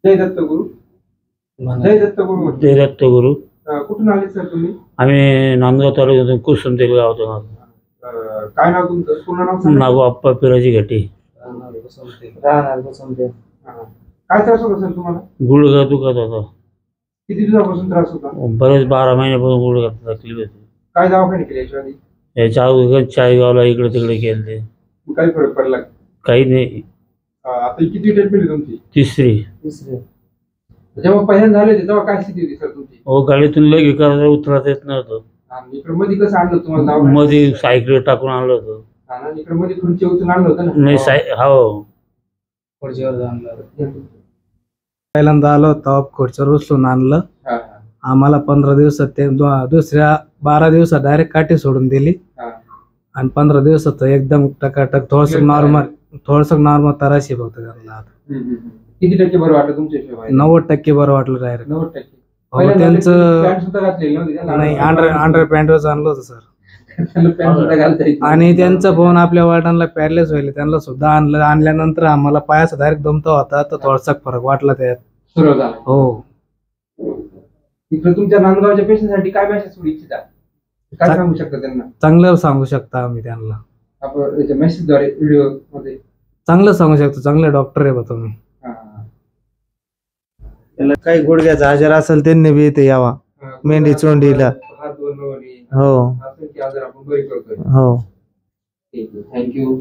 जय दत्तगुरु. जय दत्तगुरु म्हटलं. जय दत्तगुरु. कुठून आले सर तुम्ही? आम्ही नांदगाव तालुक्यातून कुसुमतेल गावातून आलो. काय नाव तुमचं? पूर्ण नाव सांगा. नागो आप्पा पिराजी घाटे. काय त्रास होता सर तुम्हाला? गुडघा दुखत होता. किती दिवसापासून त्रास होता? बरेच 12 महिन्यापासून गुडघा तकलीफ होती. काय दवाखाने केले याच्या आधी? याच्या अगोदर चाळीगावला इकडे तिकडे केले. काही फरक पडला? काही नाही. आता किती ट्रीटमेंट तुमची? तिसरी. जेव्हा पहिल्यांदा झाले तेव्हा काय स्थिती होती सर तुमची? हो, गाडीतून लगे करायला उतरता येत नव्हतं. इकडे मध्ये कसं आणलं तुम्हाला? मध्ये सायकल टाकून आणलं होतं. इकडे मध्ये खुर्ची उचलून आणलं होतं ना? नाही हो, खुर्चीवर आणलं. पहिल्यांदा आलो तेव्हा खुर्चीवर उचलून आणलं. आम्हाला 15 दिवसात ते दुसऱ्या 12 दिवसात डायरेक्ट काठी सोडून दिली आणि 15 दिवसात एकदम टकाटक थोडस नॉर्मल तराशी फक्त त्यांना. किती टक्के बरं वाटलं तुमच्या हिशोबाने? 90% बरं वाटलं डायरेक्ट. 90%. त्यांचं नाही, अंडर पॅन्टच आणलं होतं सर. आणि त्यांचा फोन आपल्या वडिलांना पॅरलेस व्हायला त्यांना सुद्धा आणल्यानंतर आम्हाला पायाचा डायरेक्ट दमता होता तर थोडासा फरक वाटला त्यात. हो. इकडे तुमच्या नांदगावच्या पेशंटसाठी काय मेसेज सोडू इच्छिता? काय सांगू शकता त्यांना? चांगलं सांगू शकता आम्ही त्यांना. आपण मेसेजद्वारे व्हिडिओ मध्ये चांगलं सांगू शकतो. चांगले डॉक्टर आहे बा तुम्ही. त्याला काही गुडघ्याचा आजार असेल त्यांनी बी इथे यावा. मेंढी चोंडीला. हो हो. थँक्यू.